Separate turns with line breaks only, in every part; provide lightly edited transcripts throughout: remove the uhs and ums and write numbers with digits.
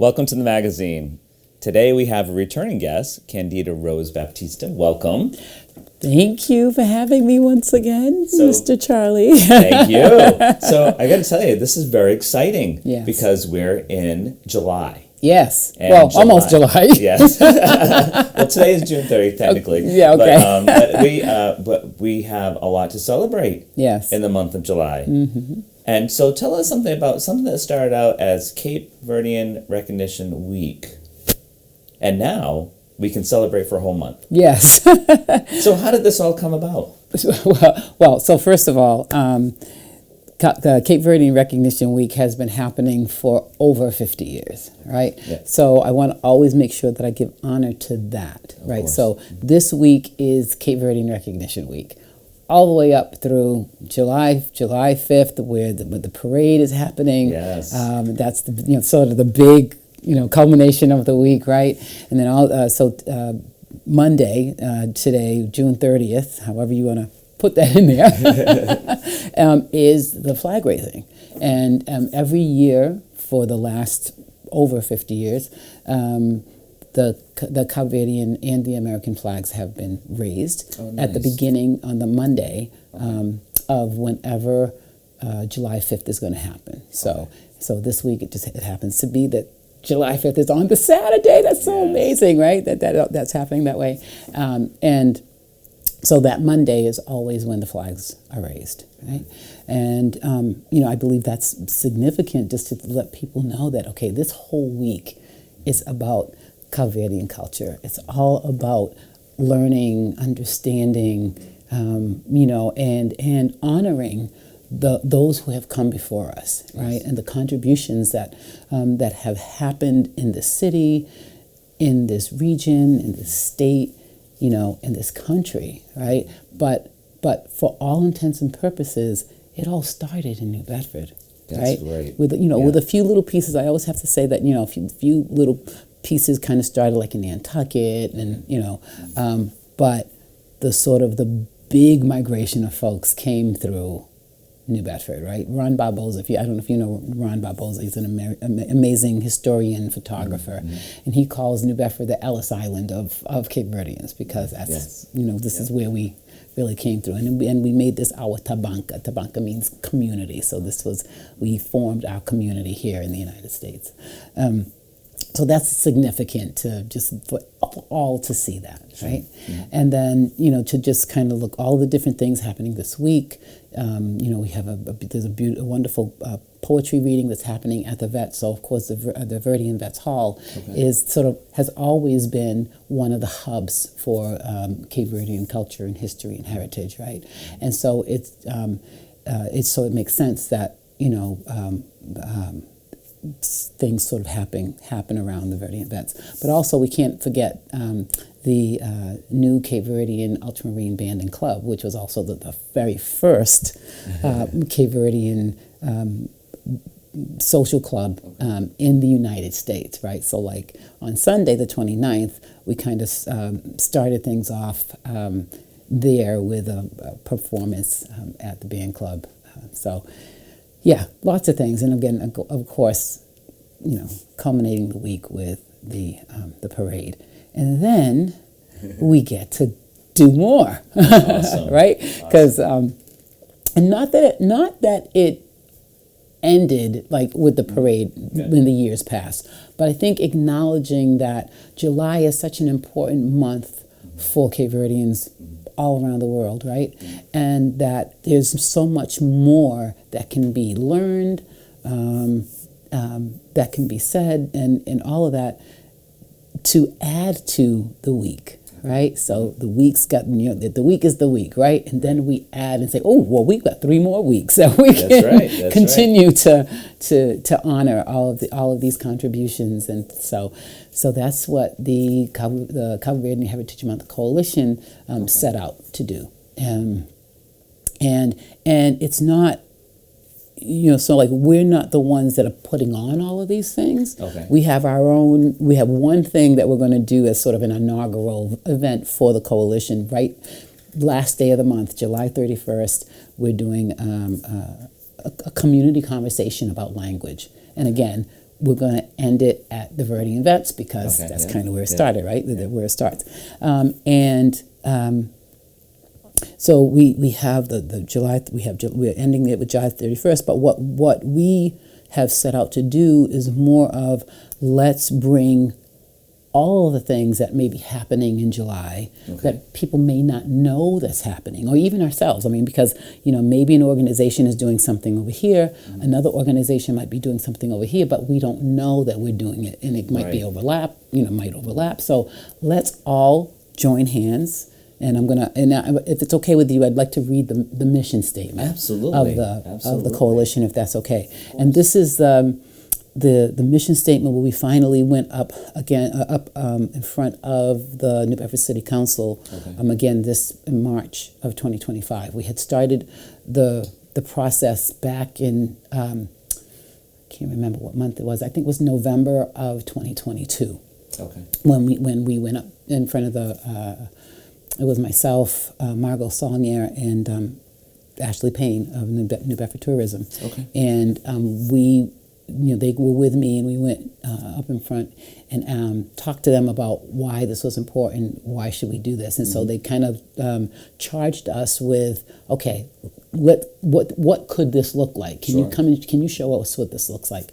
Welcome to the magazine. Today we have a returning guest, Candida Rosa Baptista. Welcome.
Thank you for having me once again, Mr. Charlie.
Thank you. So I got to tell you, this is very exciting because we're in July.
Yes.
And
well, almost July.
Yes. Well, today is June 30th, technically.
Yeah, okay.
But we have a lot to celebrate in the month of July.
Mm-hmm.
And so tell us something about something that started out as Cape Verdean Recognition Week. And now we can celebrate for a whole month.
Yes.
So how did this all come about?
Well, so first of all, the Cape Verdean Recognition Week has been happening for over 50 years, right?
Yeah.
So I want to always make sure that I give honor to that, right? So this week is Cape Verdean Recognition Week, all the way up through July 5th, where the parade is happening.
Yes.
That's sort of the big culmination of the week, right? And then Monday, today, June 30th, however you want to put that in there, is the flag raising. And every year for the last over 50 years, the Cabo Verdean and the American flags have been raised at the beginning on the Monday of whenever July 5th is going to happen. So this week it happens to be that July 5th is on the Saturday. That's so amazing, right? That's happening that way. And so that Monday is always when the flags are raised, right? And, I believe that's significant just to let people know that, okay, this whole week is about Cabo Verdean culture. It's all about learning, understanding, and honoring those who have come before us, right? And the contributions that have happened in the city, in this region, in this state, in this country, right? But for all intents and purposes, it all started in New Bedford, right? With with a few little pieces. I always have to say that a few little pieces kind of started like in Nantucket, and but the sort of the big migration of folks came through New Bedford, right? Ron Barboza, I don't know if you know Ron Barboza, he's an amazing historian, photographer, and he calls New Bedford the Ellis Island of Cape Verdeans, because that's, this is where we really came through. And we made this our tabanca. Tabanca means community, so we formed our community here in the United States. So that's significant for all to see that, right? Mm-hmm. And then, to just kind of look all the different things happening this week. We have there's a wonderful poetry reading that's happening at the Vet. So of course the Verdean Vets Hall has always been one of the hubs for Cape Verdean culture and history and heritage, right? And so it makes sense that things sort of happen around the Verdean Vets. But also we can't forget the new Cape Verdean Ultramarine Band and Club, which was also the very first Cape Verdean social club in the United States, right? So like on Sunday, the 29th, we kind of started things off there with a performance at the band club. Yeah, lots of things. And again, of course, culminating the week with the parade. And then we get to do more,
awesome.
right? Because, and not that it ended like with the parade in the years past, but I think acknowledging that July is such an important month for Cape Verdeans all around the world, right? And that there's so much more that can be learned, that can be said, and all of that to add to the week, right? So the week's got, the week is the week, right? And then we add and say, oh, well, we've got 3 more weeks that we can continue to honor all of these contributions. And so that's what the Cabo Verdean Heritage Month Coalition set out to do. And it's not, so like we're not the ones that are putting on all of these things.
Okay.
We have one thing that we're going to do as sort of an inaugural event for the coalition, right? Last day of the month, July 31st, we're doing a community conversation about language. And again, we're going to end it at the Verdean Vets because that's kind of where it started, right? Where it starts. So we have the July. We're ending it with July 31st. But what we have set out to do is more of let's bring all of the things that may be happening in July that people may not know that's happening, or even ourselves. I mean, because maybe an organization is doing something over here, another organization might be doing something over here, but we don't know that we're doing it, and it might be might overlap. So let's all join hands. And if it's okay with you, I'd like to read the mission statement of the coalition, if that's okay. And this is the mission statement where we finally went up in front of the New Bedford City Council again in March of 2025. We had started the process back in I can't remember what month it was. I think it was November of 2022. Okay. When we went up in front of the. It was myself, Margot Saulnier, and Ashley Payne of New Bedford Tourism. Okay. And they were with me, and we went up in front and talked to them about why this was important, why should we do this. And so they kind of charged us with, okay, what could this look like? Can you show us what this looks like?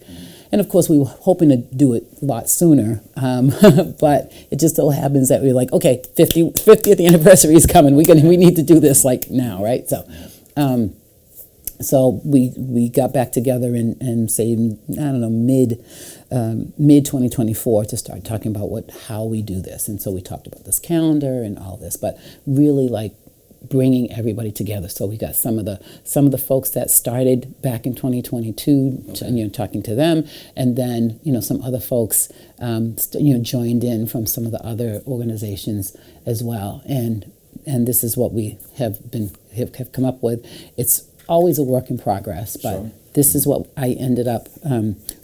And of course, we were hoping to do it a lot sooner, but it just so happens that we were like, okay, 50th anniversary is coming. We need to do this like now, right? So we got back together and say, I don't know, mid 2024 to start talking about how we do this. And so we talked about this calendar and all this, but really like bringing everybody together. So we got some of the folks that started back in 2022, talking to them, and then some other folks, joined in from some of the other organizations as well. And this is what we have come up with. It's always a work in progress, but this is what I ended up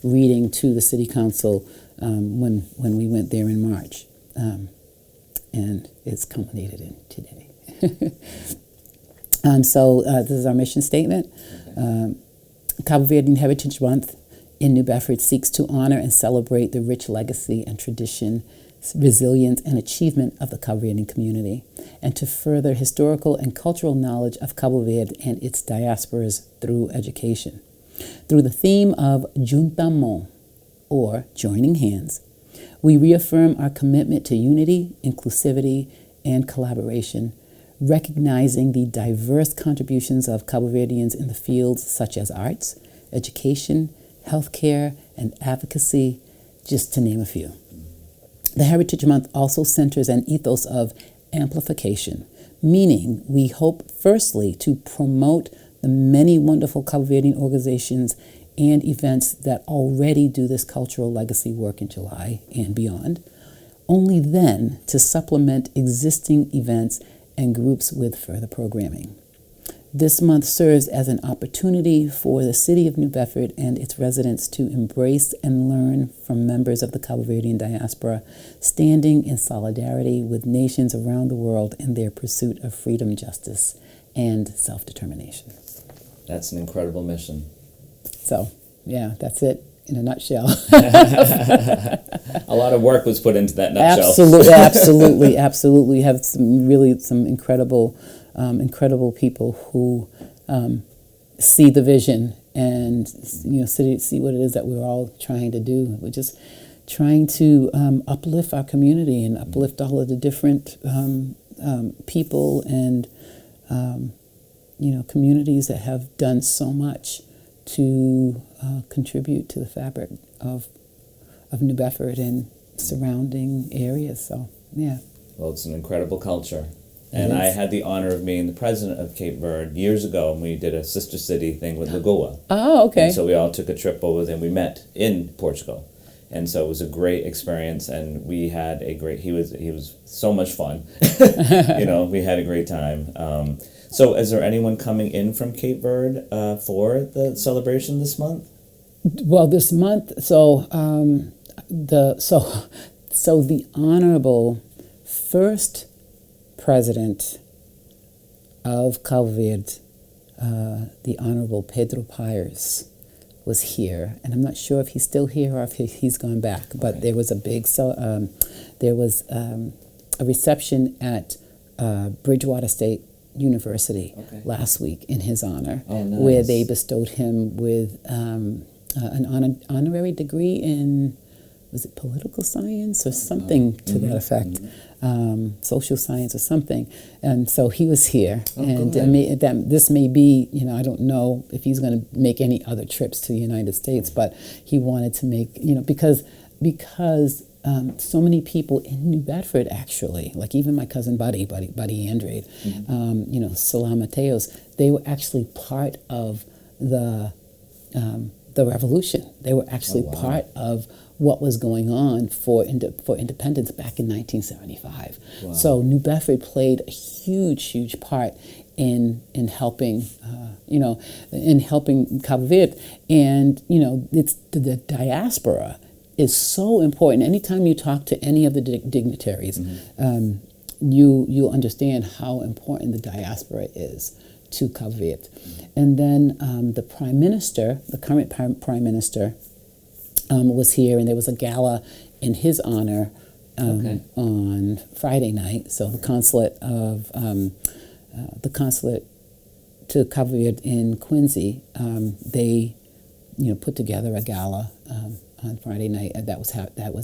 reading to the City Council when we went there in March, and it's culminated in today. So this is our mission statement. Cabo Verdean Heritage Month in New Bedford seeks to honor and celebrate the rich legacy and tradition, resilience, and achievement of the Cabo Verdean community, and to further historical and cultural knowledge of Cabo Verde and its diasporas through education. Through the theme of Juntamo, or joining hands, we reaffirm our commitment to unity, inclusivity, and collaboration, recognizing the diverse contributions of Cabo Verdeans in the fields such as arts, education, healthcare, and advocacy, just to name a few. The Heritage Month also centers an ethos of amplification, meaning we hope firstly to promote the many wonderful Cabo Verdean organizations and events that already do this cultural legacy work in July and beyond, only then to supplement existing events and groups with further programming. This month serves as an opportunity for the City of New Bedford and its residents to embrace and learn from members of the Cabo Verdean diaspora, standing in solidarity with nations around the world in their pursuit of freedom, justice, and self-determination.
That's an incredible mission.
So, yeah, that's it in a nutshell.
A lot of work was put into that nutshell.
Absolutely. We have some incredible people who see the vision and see what it is that we're all trying to do. We're just trying to uplift our community and uplift all of the different people and communities that have done so much to contribute to the fabric of New Bedford and surrounding areas. So, yeah.
Well, it's an incredible culture. And I had the honor of being the president of Cape Verde years ago, and we did a sister city thing with Lagoa.
Oh, okay.
And so we all took a trip over there, and we met in Portugal. And so it was a great experience, and we had a great, he was so much fun. We had a great time. So is there anyone coming in from Cape Verde for the celebration this month?
Well, this month, so the Honorable First President of Cabo Verde, the Honorable Pedro Pires, was here, and I'm not sure if he's still here or if he's gone back. But there was a big a reception at Bridgewater State University last week in his honor, where they bestowed him with an honorary degree in, was it political science or something to that effect, social science or something. And so he was here, and this may be, I don't know if he's going to make any other trips to the United States, but he wanted to make, because so many people in New Bedford, actually, like even my cousin Buddy Andrade, Salam Mateos, they were actually part of the revolution. They were actually part of what was going on for independence back in 1975. Wow. So New Bedford played a huge part in helping, in helping Cabo Verde, and it's the diaspora is so important. Anytime you talk to any of the dignitaries, you understand how important the diaspora is to Cabo Verde. And then the Prime Minister, the current Prime Minister, was here, and there was a gala in his honor on Friday night. So the consulate to Cabo Verde in Quincy, they put together a gala on Friday night, and that was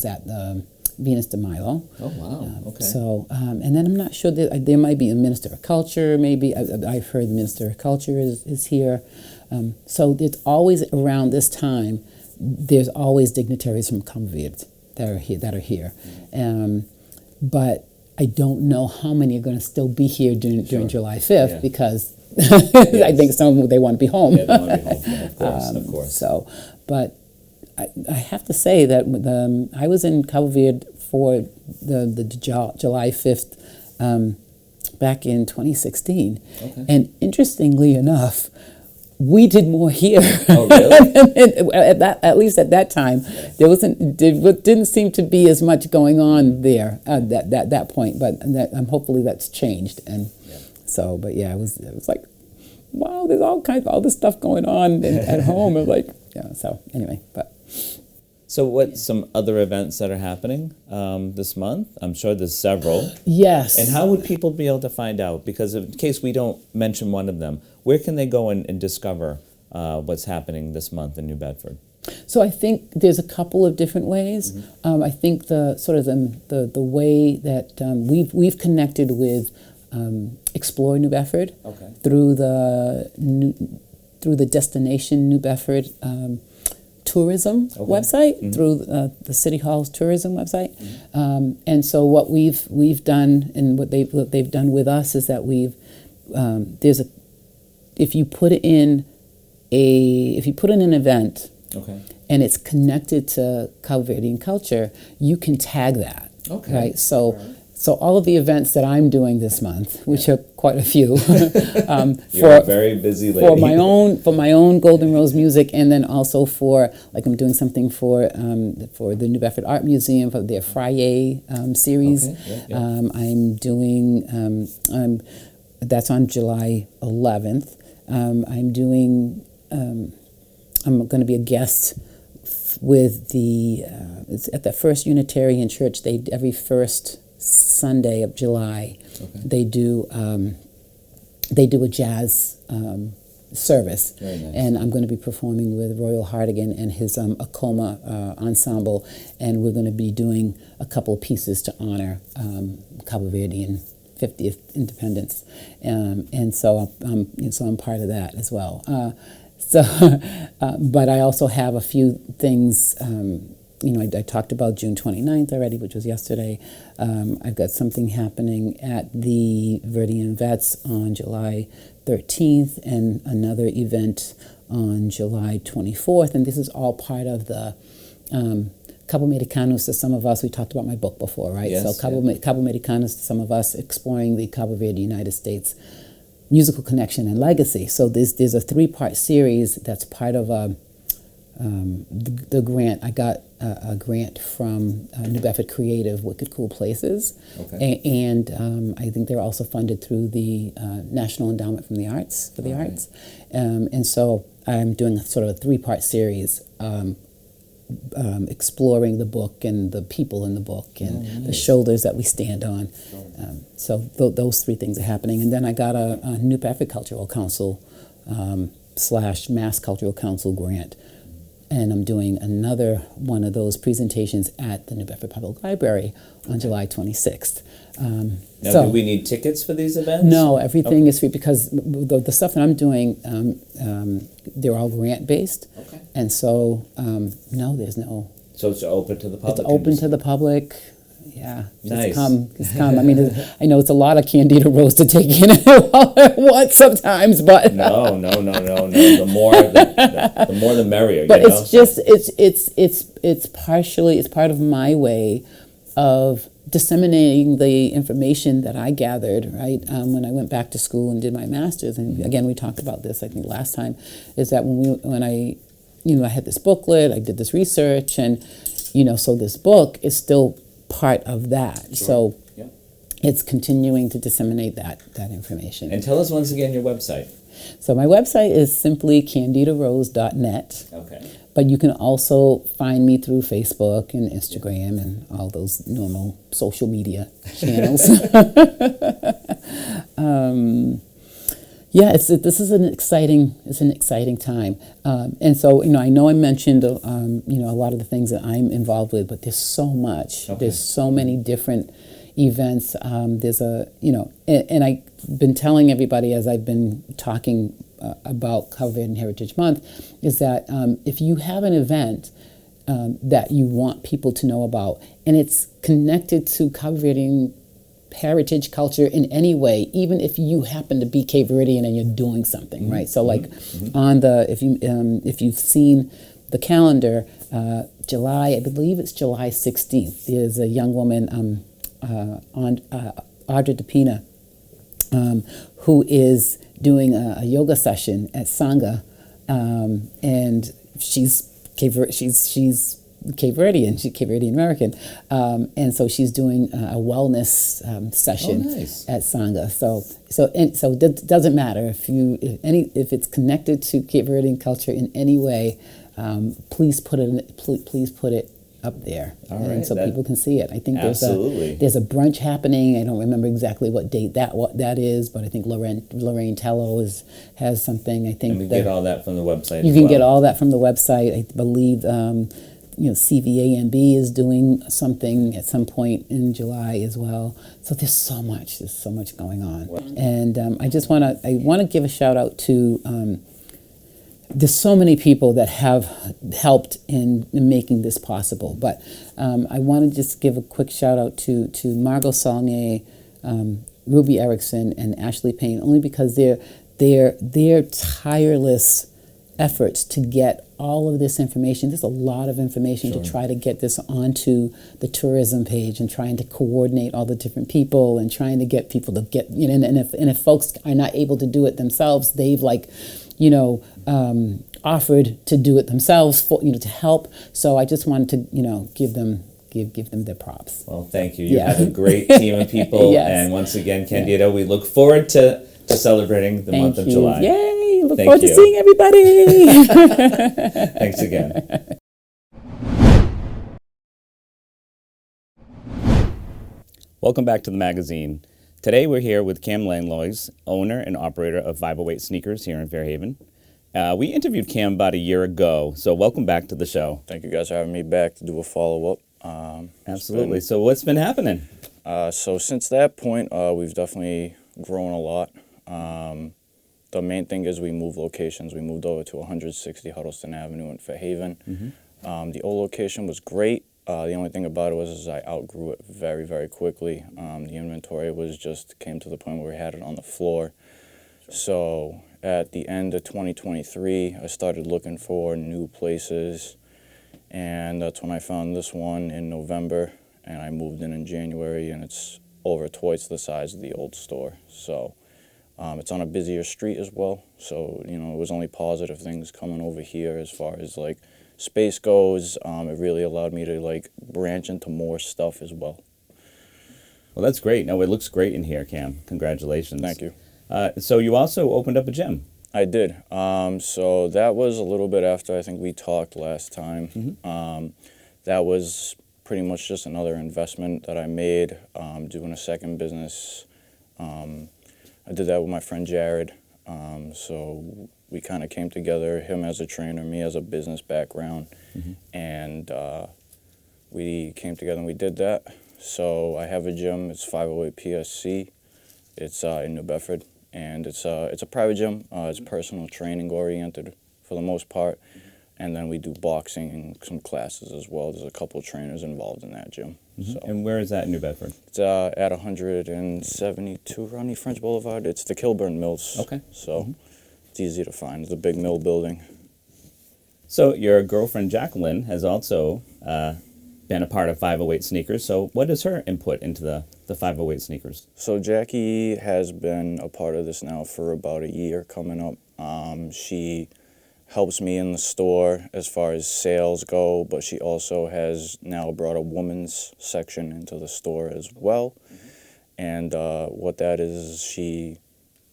at the Venus de Milo. Oh wow! Okay. So and then I'm not sure that there might be a Minister of Culture. Maybe I've heard the Minister of Culture is here. So it's always around this time. There's always dignitaries from Cabo Verde that are here. But I don't know how many are going to still be here during July 5th because I think some of them, they want to be home. Yeah, they want to be home. Of course. So, but I have to say that I was in Cabo Verde for the July 5th back in 2016. Okay. And interestingly enough, we did more here. Oh, really? At least at that time, there didn't seem to be as much going on there at that point. But hopefully that's changed. And so, but yeah, it was like, wow, there's all this stuff going on at home. And like, so anyway, but.
So what some other events that are happening this month? I'm sure there's several.
Yes.
And how would people be able to find out? Because in case we don't mention one of them, where can they go and discover what's happening this month in New Bedford?
So I think there's a couple of different ways. I think the way that we've connected with Explore New Bedford through the Destination New Bedford tourism website, through the City Hall's tourism website. And so what we've done and what they've done with us is that if you put in an event and it's connected to Cabo Verdean culture, you can tag that. Right? So all of the events that I'm doing this month, which are quite a few,
You're a very busy lady.
for my own Golden Rose music, and then also for I'm doing something for the New Bedford Art Museum for their Friday series. I'm doing that's on July 11th. I'm going to be a guest with it's at the First Unitarian Church. They every first Sunday of July, they do a jazz service. Very nice. And I'm going to be performing with Royal Hardigan and his Acoma ensemble, and we're going to be doing a couple of pieces to honor Cabo Verdean 50th independence, and so I'm part of that as well. But I also have a few things. I talked about June 29th already, which was yesterday. I've got something happening at the Verdean Vets on July 13th and another event on July 24th. And this is all part of the Cabo Americanos to some of us. We talked about my book before, right? Yes, so Cabo Americanos to some of us, exploring the Cabo Verde United States musical connection and legacy. So there's a 3-part series that's part of the grant I got a grant from New Bedford Creative, Wicked Cool Places.
Okay.
And I think they're also funded through the National Endowment for the Arts. And so I'm doing sort of a 3-part series exploring the book and the people in the book and the shoulders that we stand on. So those 3 things are happening. And then I got a New Bedford Cultural Council / Mass Cultural Council grant. And I'm doing another one of those presentations at the New Bedford Public Library on July 26th.
Now, do we need tickets for these events?
No, everything is free because the stuff that I'm doing, they're all grant-based.
Okay.
And so, no, there's no...
So it's open to the public?
It's open to the public. Yeah,
nice.
Just come. I mean, I know it's a lot of Candida Rose to take in at once sometimes, but
no. The more the merrier.
But it's just it's part of my way of disseminating the information that I gathered, right? When I went back to school and did my master's, and again we talked about this I think last time, is that when I had this booklet, I did this research, and so this book is still part of that.
Sure.
So
yeah.
It's continuing to disseminate that information.
And tell us once again your website.
So my website is simply candidarose.net.
Okay.
But you can also find me through Facebook and Instagram and all those normal social media channels. This is an exciting time, and so I know I mentioned a lot of the things that I'm involved with, but there's so much.
Okay.
There's so many different events. There's and I've been telling everybody as I've been talking about Cabo Verdean Heritage Month, is that if you have an event that you want people to know about, and it's connected to Cabo Verdean heritage culture in any way, even if you happen to be Cape Verdean and you're doing something, right? So like on if you've seen the calendar, July, I believe it's July 16th, there's a young woman, Audra DePina, who is doing a yoga session at Sangha, and she's Cape Verdean, she's Cape Verdean American, and so she's doing a wellness session at Sangha. So it doesn't matter if it's connected to Cape Verdean culture in any way. Please put it up there, and so people can see it. I think there's a brunch happening. I don't remember exactly what date that is, but I think Lorraine Tello has something. I think
and we get all that from the website.
You can get all that from the website. I believe CVAMB is doing something at some point in July as well. So there's so much going on, and I want to give a shout out to. There's so many people that have helped in making this possible, but I want to just give a quick shout out to Margot Saulnier, Ruby Erickson, and Ashley Payne, only because their tireless efforts to get all of this information. There's a lot of information to try to get this onto the tourism page, and trying to coordinate all the different people, and trying to get people to get, and if folks are not able to do it themselves, they've offered to do it themselves to help. So I just wanted to give them their props.
Well, thank you. You have a great team of people,
Yes.
and once again, Candida, we look forward to celebrating the month of July.
Yay! Look forward to seeing everybody.
Thanks again. Welcome back to the magazine. Today we're here with Cam Langlois, owner and operator of 508 Sneakers here in Fairhaven. We interviewed Cam about a year ago, so welcome back to the show.
Thank you guys for having me back to do a follow-up.
Absolutely. So what's been happening?
So since that point, we've definitely grown a lot. The main thing is we moved locations. We moved over to 160 Huttleston Avenue in Fairhaven. The old location was great. The only thing about it was I outgrew it very, very quickly. The inventory came to the point where we had it on the floor. So at the end of 2023, I started looking for new places, and that's when I found this one in November, and I moved in January, and it's over twice the size of the old store. So it's on a busier street as well, so it was only positive things coming over here as far as like space goes, it really allowed me to like branch into more stuff as well.
Well, that's great. No, it looks great in here, Cam. Congratulations.
Thank you.
So you also opened up a gym.
I did. So that was a little bit after I think we talked last time.
Mm-hmm.
That was pretty much just another investment that I made, doing a second business. I did that with my friend Jared. So we kind of came together, him as a trainer, me as a business background,
Mm-hmm.
and we came together and we did that. So I have a gym. It's 508 PSC. It's in New Bedford, and it's a private gym. It's personal training oriented for the most part, and then we do boxing and some classes as well. There's a couple of trainers involved in that gym.
Mm-hmm.
So
And where is that in New Bedford?
it's at 172 Rodney French Boulevard. It's the Kilburn Mills.
Okay.
So it's easy to find. It's a big mill building.
So your girlfriend Jacqueline has also been a part of 508 Sneakers. So what is her input into the 508 Sneakers?
So Jackie has been a part of this now for about a year coming up. She helps me in the store as far as sales go, but she also has now brought a woman's section into the store as well. And what that is, she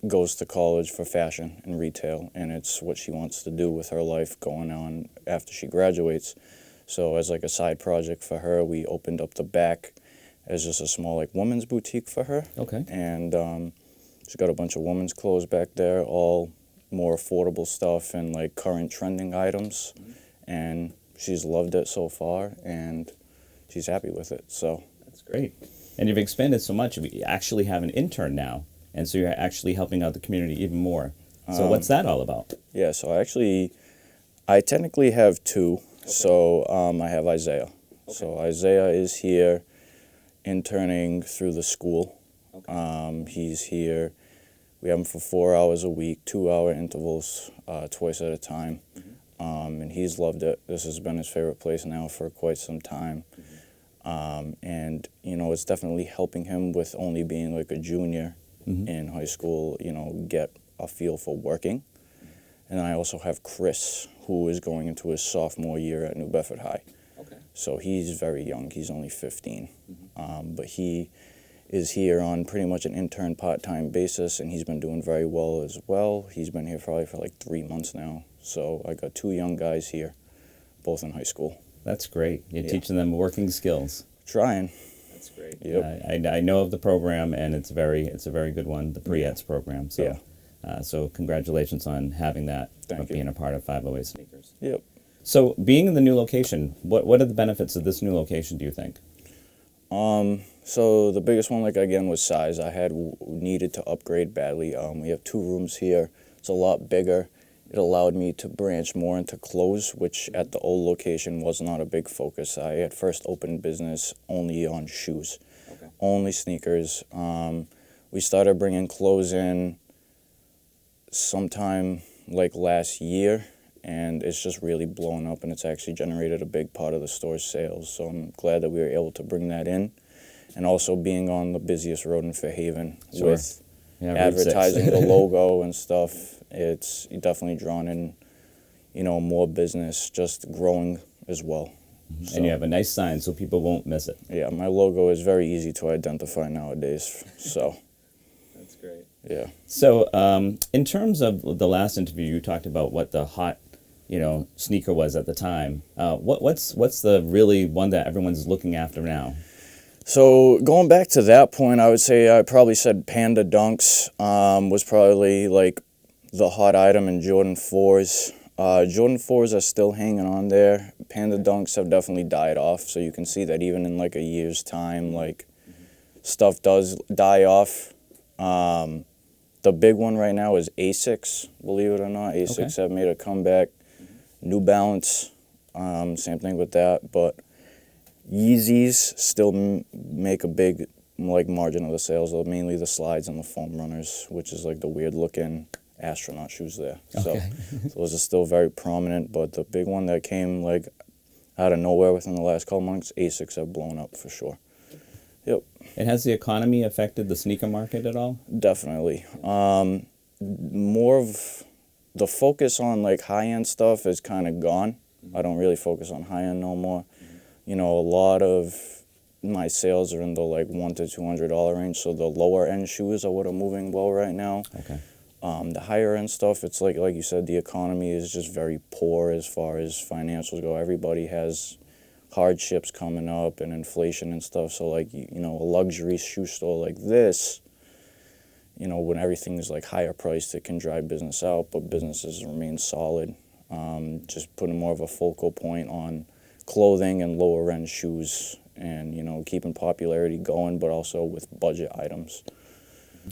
goes to college for fashion and retail, and it's what she wants to do with her life going on after she graduates. So as like a side project for her, we opened up the back as just a small like woman's boutique for her.
Okay.
And she's got a bunch of women's clothes back there, all more affordable stuff and like current trending items. And she's loved it so far, and she's happy with it. So
That's great. And you've expanded so much. You actually have an intern now, and so you're actually helping out the community even more. So what's that all about?
yeah, so I technically have two. So I have Isaiah. So Isaiah is here interning through the school. He's here. We have him for 4 hours a week, 2-hour intervals, twice at a time. And he's loved it. This has been his favorite place now for quite some time. And, you know, it's definitely helping him with only being like a junior in high school, you know, get a feel for working. And then I also have Chris, who is going into his sophomore year at New Bedford High.
Okay.
So he's very young. He's only 15. But he is here on pretty much an intern part-time basis, and he's been doing very well as well. He's been here probably for like 3 months now. So I got 2 young guys here, both in high school.
That's great. You're teaching them working skills.
Trying.
That's great.
Yep.
I know of the program, and it's a very good one, the Pre-ETS program. So,
Yeah.
So congratulations on having that,
Thank you.
being a part of 508 Sneakers.
Yep.
So being in the new location, what are the benefits of this new location, do you think?
So the biggest one, like again, was size. I had needed to upgrade badly. We have 2 rooms here. It's a lot bigger. It allowed me to branch more into clothes, which at the old location was not a big focus. I had first opened business only on shoes, only sneakers. We started bringing clothes in sometime like last year, and it's just really blown up, and it's actually generated a big part of the store's sales. So I'm glad that we were able to bring that in. And also being on the busiest road in Fairhaven with advertising the logo and stuff, it's definitely drawn in, you know, more business, just growing as well. So,
And you have a nice sign so people won't miss it.
yeah, my logo is very easy to identify nowadays, so.
That's great.
Yeah.
So in terms of the last interview, you talked about what the hot, you know, sneaker was at the time. What's the really one that everyone's looking after now?
So going back to that point, I would say I probably said Panda Dunks was probably like the hot item in Jordan 4s. Jordan 4s are still hanging on there. Panda Dunks have definitely died off, so you can see that even in like a year's time, like stuff does die off. The big one right now is Asics, believe it or not. Asics have made a comeback. New Balance, same thing with that, but Yeezys still make a big like margin of the sales, mainly the slides and the foam runners, which is like the weird looking astronaut shoes there. So those are still very prominent, but the big one that came like out of nowhere within the last couple months, Asics have blown up for sure. Yep.
And has the economy affected the sneaker market at all?
Definitely. More of the focus on like high-end stuff is kind of gone. I don't really focus on high-end no more. You know, a lot of my sales are in the like $100 to $200 range, so the lower-end shoes are what are moving well right now.
Okay.
The higher-end stuff, it's like you said, the economy is just very poor as far as financials go. Everybody has hardships coming up and inflation and stuff, so like, you know, a luxury shoe store like this, you know, when everything is like higher priced, it can drive business out, but businesses remain solid. Just putting more of a focal point on clothing and lower end shoes and, you know, keeping popularity going, but also with budget items.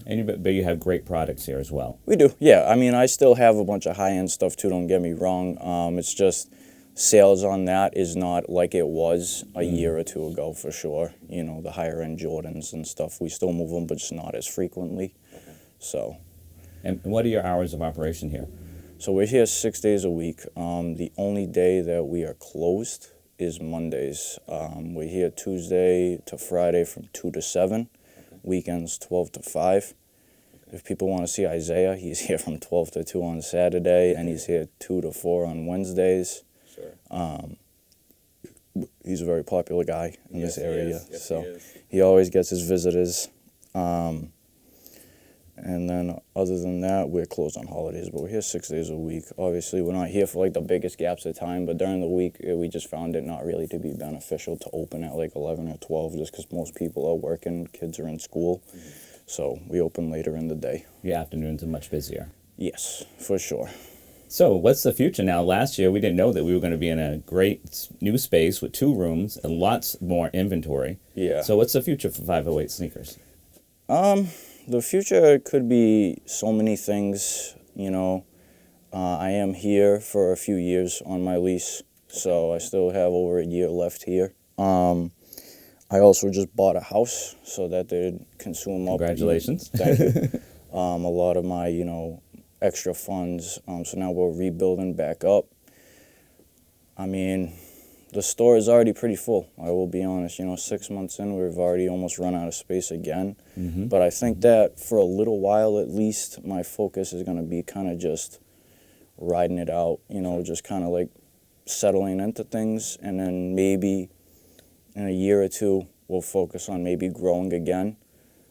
And but you have great products here as well.
We do, yeah. I mean, I still have a bunch of high end stuff too, don't get me wrong. It's just sales on that is not like it was a year or two ago for sure. You know, the higher end Jordans and stuff, we still move them, but just not as frequently. So.
And what are your hours of operation here?
So we're here 6 days a week. The only day that we are closed is Mondays. We're here Tuesday to Friday from 2 to 7, weekends 12 to 5. If people want to see Isaiah, he's here from 12 to 2 on Saturday, and he's here 2 to 4 on Wednesdays. Sure. He's a very popular guy in this area, so he always gets his visitors. And then other than that, we're closed on holidays, but we're here 6 days a week. Obviously, we're not here for like the biggest gaps of time, but during the week, we just found it not really to be beneficial to open at like 11 or 12 just because most people are working, kids are in school. So we open later in the day.
Your afternoons are much busier.
Yes, for sure.
So what's the future now? Last year, we didn't know that we were going to be in a great new space with 2 rooms and lots more inventory.
Yeah.
So what's the future for 508 Sneakers?
The future could be so many things, you know. I am here for a few years on my lease, so I still have over a year left here. I also just bought a house, so that did consume up.
Congratulations.
Thank you. A lot of my, you know, extra funds, so now we're rebuilding back up. I mean, the store is already pretty full, I will be honest. You know, 6 months in, we've already almost run out of space again. But I think that for a little while at least, my focus is going to be kind of just riding it out, you know, just kind of like settling into things. And then maybe in a year or two, we'll focus on maybe growing again.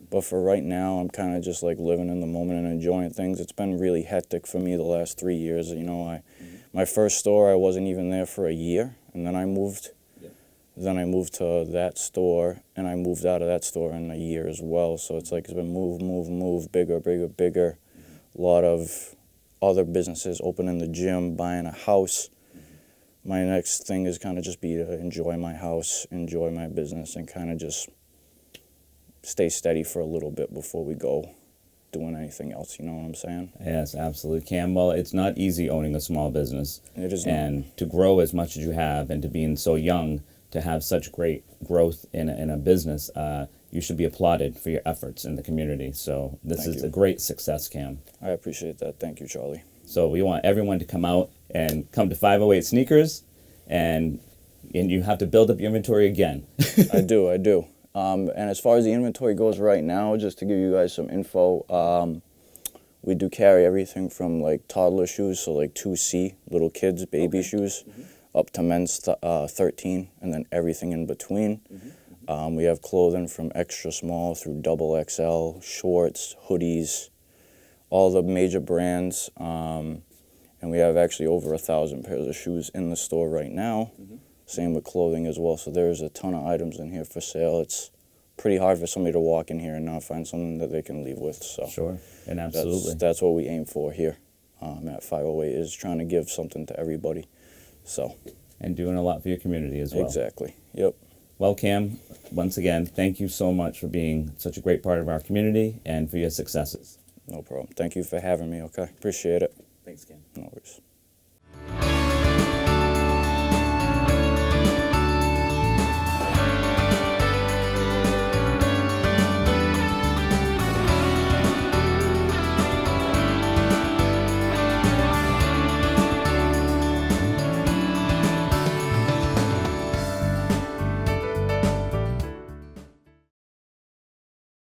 But for right now, I'm kind of just like living in the moment and enjoying things. It's been really hectic for me the last 3 years. You know, my first store, I wasn't even there for a year. And then I moved. Then I moved to that store, and I moved out of that store in a year as well. So it's like it's been move, bigger. A lot of other businesses, opening the gym, buying a house. My next thing is kind of just be to enjoy my house, enjoy my business, and kind of just stay steady for a little bit before we go doing anything else, you know what I'm saying?
Yes, absolutely, Cam. Well, it's not easy owning a small business.
It is
and to grow as much as you have, and to being so young, to have such great growth in a business, you should be applauded for your efforts in the community. So this is a great success, Cam.
I appreciate that. Thank you, Charlie.
So we want everyone to come out and come to 508 Sneakers, and you have to build up your inventory again.
I do. And as far as the inventory goes right now, just to give you guys some info, we do carry everything from like toddler shoes, so like 2C, little kids, baby shoes, up to men's 13, and then everything in between. We have clothing from extra small through double XL, shorts, hoodies, all the major brands. And we have actually over 1,000 pairs of shoes in the store right now. Same with clothing as well. So there's a ton of items in here for sale. It's pretty hard for somebody to walk in here and not find something that they can leave with. So
sure, and absolutely.
That's what we aim for here at 508, is trying to give something to everybody. So.
And doing a lot for your community as well.
Exactly, yep.
Well, Cam, once again, thank you so much for being such a great part of our community and for your successes.
No problem. Thank you for having me, okay? Appreciate it.
Thanks, Cam.
No worries.